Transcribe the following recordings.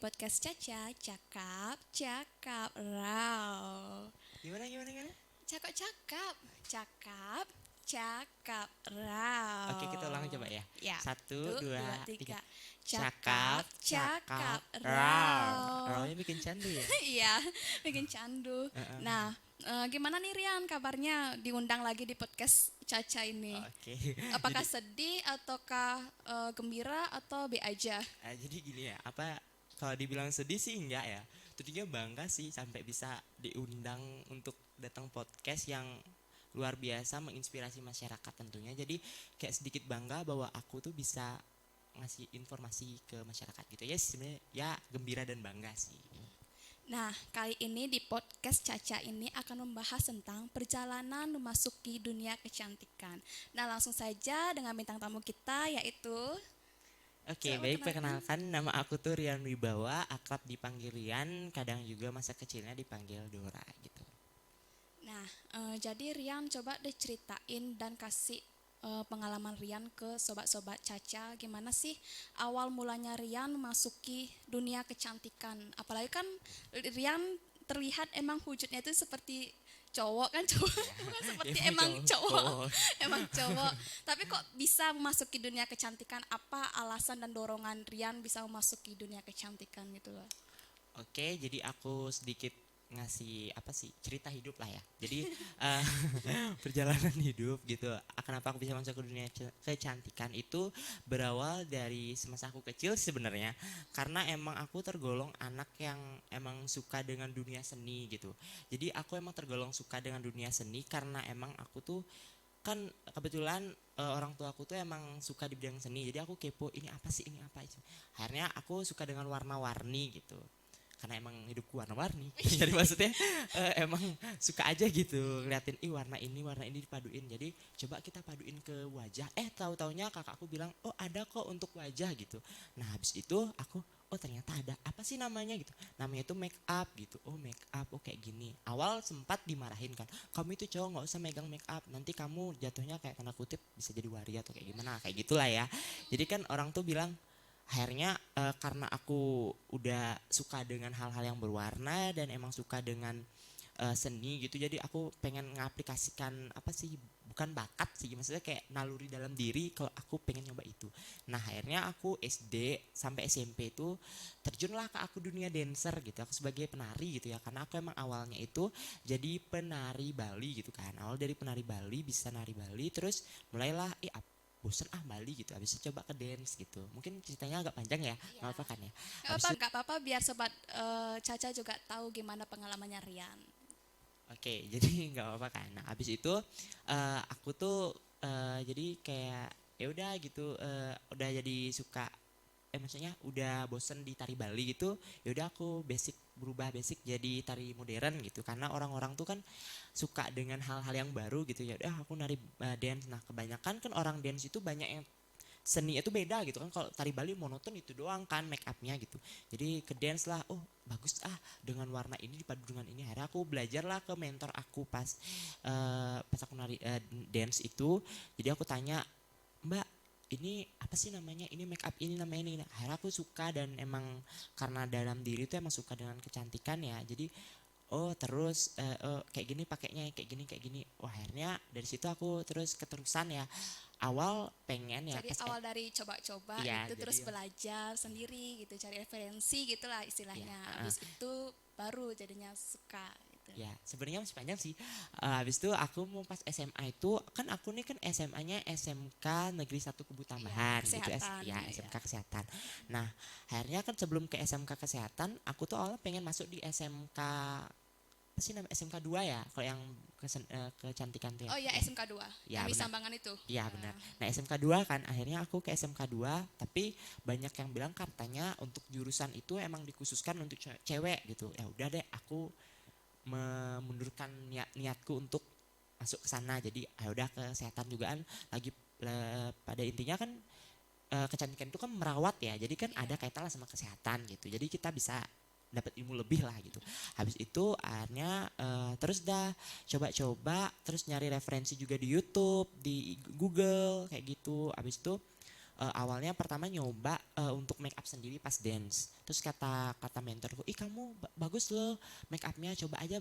podcast Caca, cakap, raw. Gimana? Cakap, cakap, Oke, kita ulang raw. coba ya. Ya, Satu, satu, dua, dua, tiga. tiga. Cakap, Cakap, raw. raw. Rawnya bikin candu ya. Iya, bikin candu. Heeh. Nah, gimana nih Rian kabarnya diundang lagi di podcast Caca ini? Oke. Apakah Jadi, sedih ataukah gembira atau be aja? jadi gini ya. Kalau dibilang sedih sih enggak ya. Tentunya bangga sih sampai bisa diundang untuk datang podcast yang luar biasa menginspirasi masyarakat tentunya. Jadi kayak sedikit bangga bahwa aku tuh bisa ngasih informasi ke masyarakat gitu ya. Sebenarnya ya gembira dan bangga sih. Nah, kali ini di podcast Caca ini akan membahas tentang perjalanan memasuki dunia kecantikan. Nah, langsung saja dengan bintang tamu kita yaitu Oke, coba baik, kenalkan. perkenalkan nama aku tuh Rian Wibawa, akrab dipanggil Rian, kadang juga masa kecilnya dipanggil Dora gitu. Nah, jadi Rian coba deh ceritain dan kasih pengalaman Rian ke sobat-sobat Caca. Gimana sih awal mulanya Rian memasuki dunia kecantikan? Apalagi kan Rian terlihat emang wujudnya itu seperti cowok kan cowok bukan seperti Ya, emang cowok cowok. emang cowok tapi kok bisa memasuki dunia kecantikan, apa alasan dan dorongan Rian bisa memasuki dunia kecantikan gitu loh. Oke, jadi aku sedikit ngasih apa sih cerita hidup lah ya. Jadi eh, perjalanan hidup gitu. Kenapa aku bisa masuk ke dunia kecantikan itu berawal dari semasa aku kecil sebenarnya. Karena emang aku tergolong anak yang emang suka dengan dunia seni gitu. Jadi aku emang tergolong suka dengan dunia seni karena emang aku tuh kan kebetulan orang tua aku tuh emang suka di bidang seni. Jadi aku kepo ini apa sih, ini apa sih. Akhirnya aku suka dengan warna-warni gitu, karena emang hidupku warna-warni. Jadi maksudnya emang suka aja gitu ngeliatin warna ini dipaduin, jadi coba kita paduin ke wajah. Tahu-taunya kakakku bilang oh ada kok untuk wajah gitu. Nah habis itu aku oh ternyata ada, apa sih namanya gitu, namanya itu make up gitu. Oh make up, oh kayak gini. Awal sempat dimarahin kan, kamu itu cowok nggak usah megang make up, nanti kamu jatuhnya kayak tanda kutip bisa jadi waria atau kayak gimana kayak gitulah ya. Jadi kan orang tuh bilang. Akhirnya karena aku udah suka dengan hal-hal yang berwarna dan emang suka dengan seni gitu, jadi aku pengen ngaplikasikan apa sih, bukan bakat sih, maksudnya kayak naluri dalam diri kalau aku pengen nyoba itu. Nah akhirnya aku SD sampai SMP itu terjunlah ke aku dunia dancer gitu, aku sebagai penari gitu ya, karena aku emang awalnya itu jadi penari Bali gitu kan. Awal dari penari Bali, bisa nari Bali, terus mulailah bosen Bali gitu, habis itu coba ke dance gitu. Mungkin ceritanya agak panjang ya, nggak Iya. apa kan ya. Habis itu Nggak apa-apa biar sobat Caca juga tahu gimana pengalamannya Rian. oke, jadi nggak apa-apa kan. Nah habis itu aku tuh jadi kayak ya udah gitu, udah jadi suka, maksudnya udah bosen di tari Bali gitu. Ya udah aku berubah basic jadi tari modern gitu, karena orang-orang tuh kan suka dengan hal-hal yang baru gitu. Ya udah aku nari dance. Nah kebanyakan kan orang dance itu banyak yang seni itu beda gitu kan. Kalau tari Bali monoton itu doang kan make upnya gitu. Jadi ke dance lah, oh bagus dengan warna ini dipadu dengan ini. Akhirnya aku belajar lah ke mentor aku pas aku nari dance itu. Jadi aku tanya, mbak ini apa sih namanya, ini make up ini namanya ini. Akhirnya aku suka, dan emang karena dalam diri itu emang suka dengan kecantikan ya. Jadi oh terus kayak gini pakainya, kayak gini. Wah akhirnya dari situ aku terus keterusan ya. Awal pengen ya Jadi pas awal dari coba-coba iya itu terus jadi belajar sendiri gitu, cari referensi gitulah ya istilahnya. Habis itu baru jadinya suka gitu. ya sebenarnya masih panjang sih. Habis itu aku mau pas SMA itu kan, aku nih kan SMA-nya SMK Negeri 1 Kubu Iya, Tambahan gitu, kesehatan. ya Iya. SMK Kesehatan. Nah akhirnya kan sebelum ke SMK Kesehatan aku tuh awalnya pengen masuk di SMK apa sih namanya, SMK 2 ya, kalau yang kecantikan tuh ya. Oh iya, Ya, SMK 2 ya yang di benar. Sambangan itu. Iya benar. Nah SMK 2 kan, akhirnya aku ke SMK 2, tapi banyak yang bilang katanya untuk jurusan itu emang dikhususkan untuk cewek gitu. Ya udah deh, aku memundurkan niatku untuk masuk ke sana. Jadi ya udah, kesehatan juga kan lagi pada intinya kan kecantikan itu kan merawat ya. Jadi kan Iya. ada kaitan lah sama kesehatan gitu. Jadi kita bisa dapat ilmu lebih lah gitu. Habis itu akhirnya terus dah coba-coba, terus nyari referensi juga di YouTube, di Google kayak gitu. Habis itu awalnya pertama nyoba untuk make up sendiri pas dance. Terus kata mentorku, ih kamu bagus loh make upnya, coba aja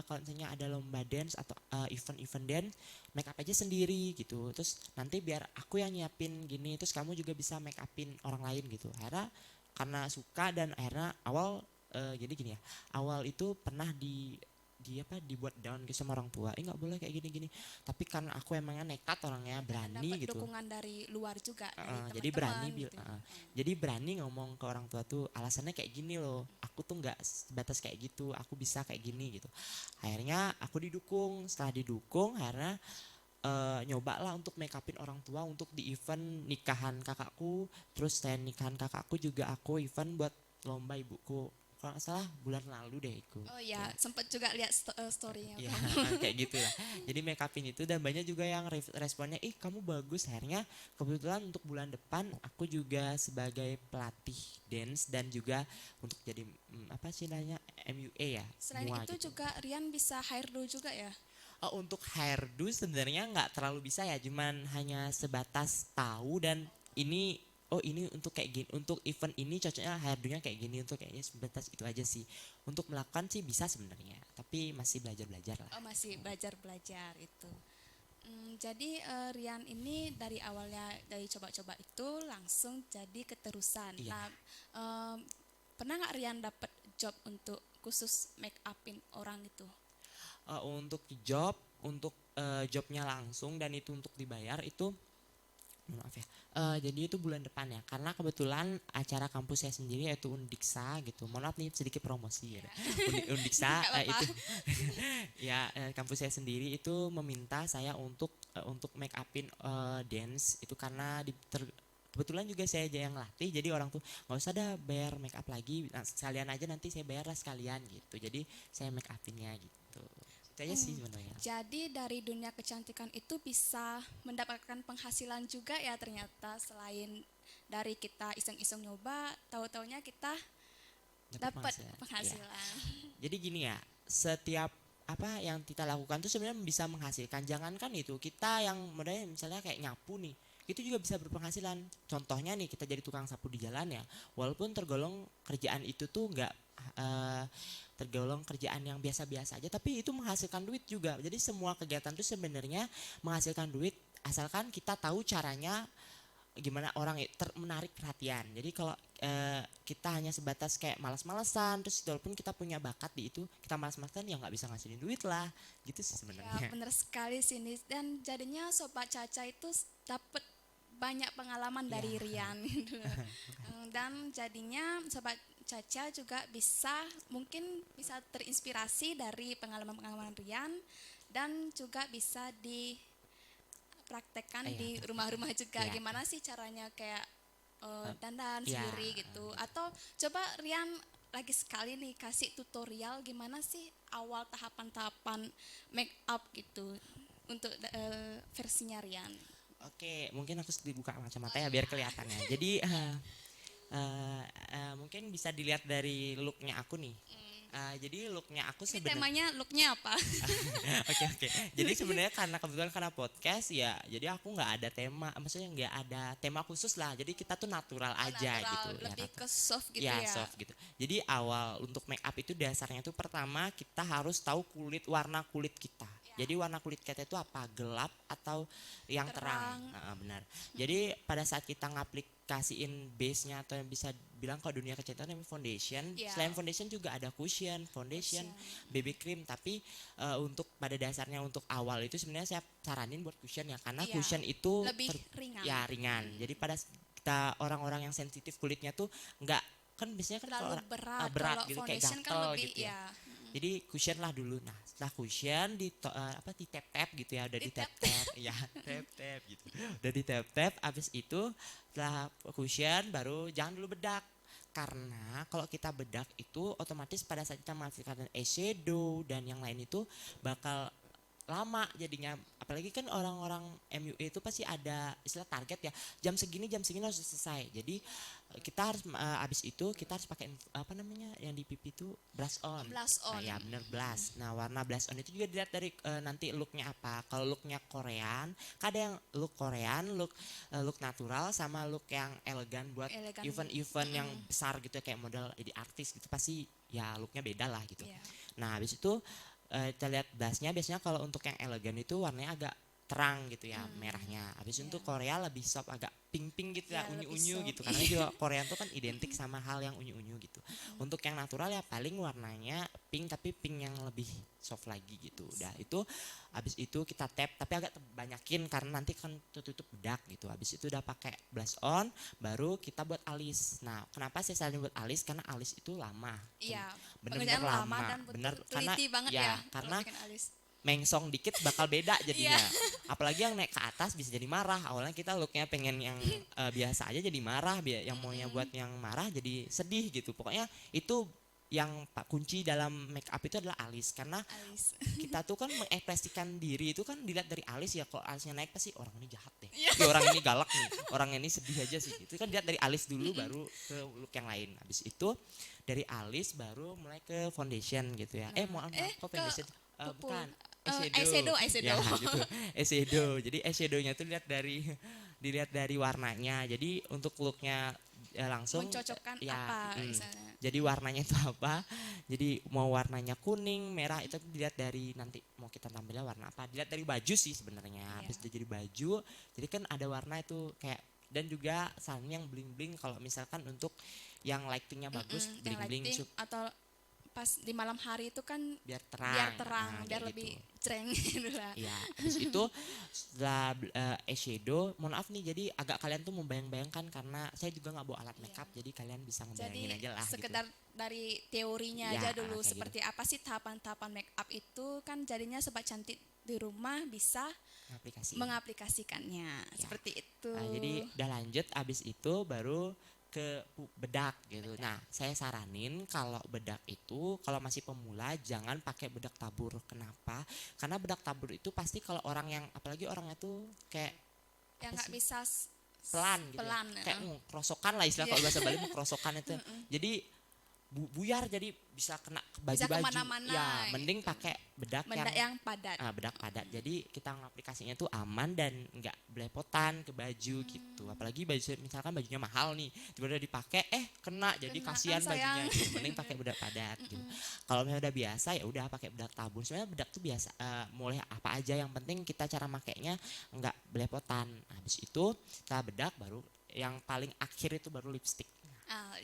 kalau misalnya ada lomba dance atau event-event dance, make up aja sendiri gitu. Terus nanti biar aku yang nyiapin gini, terus kamu juga bisa make upin orang lain gitu. Akhirnya karena suka dan akhirnya awal jadi gini ya, awal itu pernah dibuat down gitu sama orang tua, nggak boleh kayak gini-gini, tapi karena aku emangnya nekat orangnya, berani Dapat gitu. dukungan dari luar juga dari Jadi teman-teman berani gitu. jadi berani ngomong ke orang tua tuh alasannya kayak gini loh, aku tuh nggak sebatas kayak gitu, aku bisa kayak gini gitu. Akhirnya aku didukung, setelah didukung akhirnya nyoba lah untuk make upin orang tua untuk di event nikahan kakakku. Terus selain nikahan kakakku juga aku event buat lomba ibuku, kalau nggak salah bulan lalu deh itu. Oh ya, sempat juga lihat story-nya Ya kamu. kayak gitu lah. Jadi make upin itu, dan banyak juga yang responnya, ih kamu bagus. Akhirnya kebetulan untuk bulan depan aku juga sebagai pelatih dance dan juga untuk jadi apa sih namanya, MUA ya. Selain MUA itu gitu. juga Rian bisa hairdo juga ya? Untuk hairdo sebenarnya nggak terlalu bisa ya, cuman hanya sebatas tahu dan ini, oh ini untuk kayak gini, untuk event ini cocoknya hairdo-nya kayak gini, untuk kayaknya sebatas itu aja sih. Untuk melakukan sih bisa sebenarnya, tapi masih belajar-belajar lah. Oh masih belajar-belajar itu. Jadi Rian ini dari awalnya dari coba-coba itu langsung jadi keterusan. Iya. Nah, em, pernah nggak Rian dapat job untuk khusus make upin orang itu? Untuk jobnya langsung dan itu untuk dibayar itu, maaf ya, jadi itu bulan depan ya, karena kebetulan acara kampus saya sendiri yaitu Undiksa gitu. Mohon maaf nih sedikit promosi ya. Undiksa Nggak apa-apa. itu ya, kampus saya sendiri itu meminta saya untuk make upin dance itu, karena kebetulan juga saya aja yang latih, jadi orang tuh nggak usah dah bayar make up lagi, nah, sekalian aja nanti saya bayar lah sekalian gitu, jadi saya make upinnya gitu. Itu aja sih sebenarnya. Jadi dari dunia kecantikan itu bisa mendapatkan penghasilan juga ya ternyata, selain dari kita iseng-iseng nyoba, tahu-taunya kita dapat Iya. penghasilan. Jadi gini ya, setiap apa yang kita lakukan tuh sebenarnya bisa menghasilkan. Jangankan itu, kita yang misalnya kayak nyapu nih, itu juga bisa berpenghasilan. Contohnya nih, kita jadi tukang sapu di jalan ya, walaupun tergolong kerjaan itu tuh nggak tergolong kerjaan yang biasa-biasa aja, tapi itu menghasilkan duit juga. Jadi semua kegiatan itu sebenarnya menghasilkan duit, asalkan kita tahu caranya gimana orang menarik perhatian. Jadi kalau kita hanya sebatas kayak malas-malesan, terus walaupun kita punya bakat di itu, kita malas-malesan, ya nggak bisa ngasilin duit lah, gitu sih Ya sebenarnya. benar sekali sini, dan jadinya Sobat Caca itu dapat banyak pengalaman dari Iya. Rian gitu. Dan jadinya Sobat Caca juga mungkin bisa terinspirasi dari pengalaman-pengalaman Rian, dan juga bisa dipraktekkan Iya, di rumah-rumah juga. Iya. Gimana sih caranya kayak dandan Iya, sendiri gitu. Atau coba Rian lagi sekali nih kasih tutorial gimana sih awal tahapan-tahapan make up gitu untuk versinya Rian. Oke, mungkin aku dibuka kacamata ya biar kelihatan ya. Jadi mungkin bisa dilihat dari looknya aku nih. Jadi looknya aku Ini sebenarnya, temanya looknya apa? oke. Jadi sebenarnya karena podcast ya, jadi aku nggak ada tema, maksudnya nggak ada tema khusus lah. Jadi kita tuh natural aja Natural, gitu. lebih Ya, ke soft gitu ya ya. soft gitu. Jadi awal untuk make up itu dasarnya itu pertama kita harus tahu warna kulit kita. Jadi warna kulit kita itu apa? Gelap atau yang terang? Terang. Benar. Jadi pada saat kita ngaplikasiin base-nya, atau yang bisa bilang kalau dunia kecantikan namanya foundation. Ya. Selain foundation juga ada cushion, foundation, BB cream. Tapi untuk pada dasarnya untuk awal itu sebenarnya saya saranin buat cushion ya, karena Iya. cushion itu Lebih ringan. Ya ringan. Jadi pada kita orang-orang yang sensitif kulitnya tuh nggak, kan biasanya kan Terlalu kalau berat, berat kalau gitu kayak foundation kan gatel lebih gitu ya. ya. Jadi cushion lah dulu. Nah setelah cushion di tap-tap gitu ya, udah di Di-tap. tap-tap ya, tap-tap gitu. Udah di tap-tap, abis itu setelah cushion baru jangan dulu bedak. Karena kalau kita bedak itu otomatis pada saat kita menghasilkan eyeshadow dan yang lain itu bakal lama jadinya, apalagi kan orang-orang MUA itu pasti ada istilah target ya, jam segini harus selesai. Jadi kita harus abis itu kita harus pakai apa namanya yang di pipi itu brush on. Blush Nah on. ya bener blush. Nah warna blush on itu juga dilihat dari nanti looknya apa. Kalau looknya Korean, kan ada yang look Korean, look natural sama look yang elegan buat Elegan. event-event yang besar gitu ya, kayak model jadi artis gitu, pasti ya looknya beda lah gitu. Iya. Nah habis itu kita lihat blushnya, biasanya kalau untuk yang elegan itu warnanya agak terang gitu ya, merahnya. Habis itu untuk Korea lebih soft, agak pink-pink gitu ya, Ya, lebih unyu-unyu soft. gitu. Karena juga Korea tuh kan identik sama hal yang unyu-unyu gitu. Untuk yang natural ya paling warnanya pink, tapi pink yang lebih soft lagi gitu. Udah itu habis itu kita tap, tapi agak banyakin karena nanti kan tutup bedak gitu. Habis itu udah pakai blush on, baru kita buat alis. Nah, kenapa saya selalu buat alis? Karena alis itu lama. Iya. Bener-bener Pekerjaan lama lama. dan Bener betul karena teliti banget ya, ya. karena kalau bikin alis. mengsong dikit bakal beda jadinya. Iya. Apalagi yang naik ke atas bisa jadi marah. Awalnya kita looknya pengen yang biasa aja jadi marah, yang maunya buat yang marah jadi sedih gitu. Pokoknya itu yang kunci dalam make up itu adalah alis, karena Alis. kita tuh kan mengekspresikan diri itu kan dilihat dari alis ya. Kalau alisnya naik pasti orang ini jahat deh, ya, orang ini galak nih, orang ini sedih aja sih. Itu kan dilihat dari alis dulu baru ke look yang lain. Habis itu dari alis baru mulai ke foundation gitu ya. Maaf kok foundation? Bukan Eyeshadow. ya gitu, eyeshadow. Jadi eyeshadownya tuh dilihat dari warnanya. Jadi untuk looknya langsung Mencocokkan ya, apa misalnya. jadi warnanya itu apa, jadi mau warnanya kuning merah itu dilihat dari nanti mau kita tampilnya warna apa, dilihat dari baju sih sebenarnya. Habis itu jadi baju, jadi kan ada warna itu kayak, dan juga saling yang bling bling kalau misalkan untuk yang lightingnya bagus, bling Yang bling lighting atau pas di malam hari itu kan biar terang, biar terang, nah, biar kayak lebih gitu. cereng gitu lah. Ya, habis itu setelah eyeshadow, mohon maaf nih, jadi agak kalian tuh membayang-bayangkan karena saya juga nggak bawa alat makeup, jadi kalian bisa ngebayangin Jadi aja lah sekedar gitu. dari teorinya Ya, aja dulu kayak seperti apa sih tahapan-tahapan make up itu, kan jadinya sobat cantik di rumah bisa Aplikasi. mengaplikasikannya seperti itu. Nah, jadi udah lanjut, abis itu baru ke bedak gitu. Nah, saya saranin kalau bedak itu kalau masih pemula jangan pakai bedak tabur. Kenapa? Karena bedak tabur itu pasti kalau orang yang, apalagi orangnya tuh kayak Yang apa nggak sih? bisa Pelan gitu. pelan, Kayak kerosokan lah istilah, kalau bahasa Bali kerosokan itu. Jadi buyar, jadi bisa kena ke Bisa baju-baju. kemana-mana Ya, mending gitu. pakai bedak Bedak yang padat. bedak padat. Jadi kita ngaplikasinya tuh aman dan nggak belepotan ke baju gitu. Apalagi baju, misalkan bajunya mahal nih, tiba-tiba dipakai kena, jadi Kena, kasihan kan sayang. bajunya gitu. Mending pakai bedak padat gitu. Kalau misalnya udah biasa ya udah pakai bedak tabur. Sebenarnya bedak tuh biasa, boleh apa aja, yang penting kita cara makainya nggak belepotan. Habis itu setelah bedak baru yang paling akhir itu baru lipstick.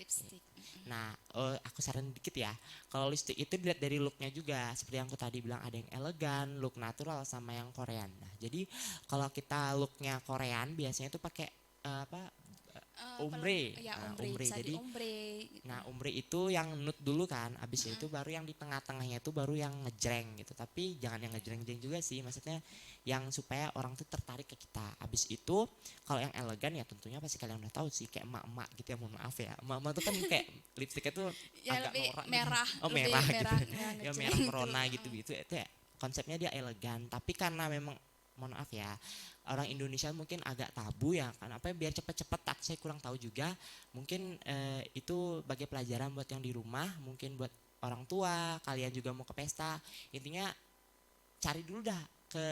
Lipstick. Nah, aku saranin dikit ya. Kalau lipstick itu dilihat dari looknya juga. Seperti yang aku tadi bilang, ada yang elegan, look natural, sama yang Korean. Nah, jadi kalau kita looknya Korean biasanya itu pakai ombre. Ya, Nah, ombre, bisa Jadi, di ombre gitu. nah ombre itu yang nude dulu kan. Abis itu baru yang di tengah-tengahnya itu baru yang ngejreng gitu. Tapi jangan yang ngejreng-jreng juga sih. Maksudnya yang supaya orang tuh tertarik ke kita. Abis itu kalau yang elegan ya tentunya pasti kalian udah tahu sih, kayak emak-emak gitu ya, mohon maaf ya. Emak-emak tuh kan kayak lipstiknya tuh Ya, agak lebih norak merah, gitu. Oh lebih merah gitu. merah, Ya ngejreng merah gitu. merona gitu. Itu ya konsepnya dia elegan. Tapi karena memang mohon maaf ya, orang Indonesia mungkin agak tabu ya, kenapa biar cepet-cepet, saya kurang tahu juga. Mungkin itu bagi pelajaran buat yang di rumah, mungkin buat orang tua kalian juga mau ke pesta. Intinya cari dulu dah ke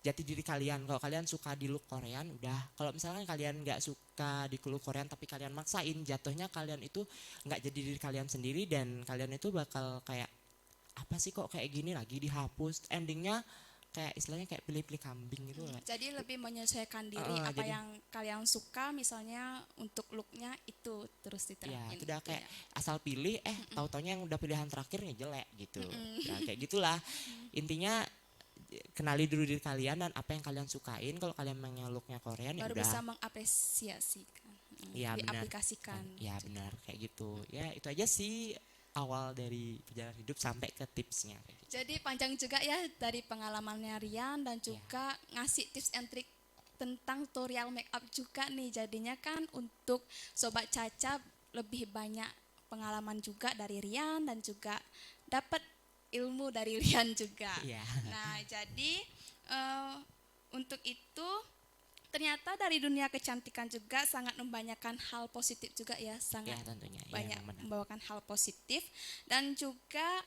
jati diri kalian. Kalau kalian suka di look Korean udah, kalau misalkan kalian nggak suka di look Korean tapi kalian maksain, jatuhnya kalian itu nggak jadi diri kalian sendiri, dan kalian itu bakal kayak apa sih kok kayak gini, lagi dihapus, endingnya kayak istilahnya kayak pilih-pilih kambing gitu lah. Jadi lebih menyesuaikan diri apa jadi, yang kalian suka, misalnya untuk looknya itu terus ya diterapin. itu udah gitu kayak ya. asal pilih, tahu-taunya yang udah pilihan terakhirnya jelek gitu. Ya kayak gitulah. Intinya kenali dulu diri kalian dan apa yang kalian sukain. Kalau kalian pengen looknya Korean ya Baru udah. bisa mengapresiasikan, Ya benar. diaplikasikan. Ya benar kayak gitu. Ya itu aja sih awal dari perjalanan hidup sampai ke tipsnya kayak gitu. Jadi panjang juga ya dari pengalamannya Rian, dan juga ngasih tips and trik tentang tutorial make up juga nih. Jadinya kan untuk Sobat Caca lebih banyak pengalaman juga dari Rian, dan juga dapat ilmu dari Rian juga. Iya. Nah, jadi untuk itu ternyata dari dunia kecantikan juga sangat membanyakan hal positif juga ya, sangat Ya tentunya. Ya, banyak memang benar. membawakan hal positif. Dan juga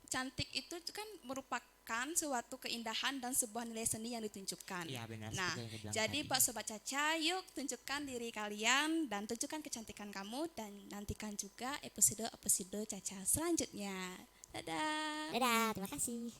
cantik itu kan merupakan suatu keindahan dan sebuah nilai seni yang ditunjukkan. Iya benar. Nah, seperti yang dibilang jadi tadi. buat Sobat Caca, yuk tunjukkan diri kalian dan tunjukkan kecantikan kamu, dan nantikan juga episode-episode Caca selanjutnya. Dadah. Dadah, terima kasih.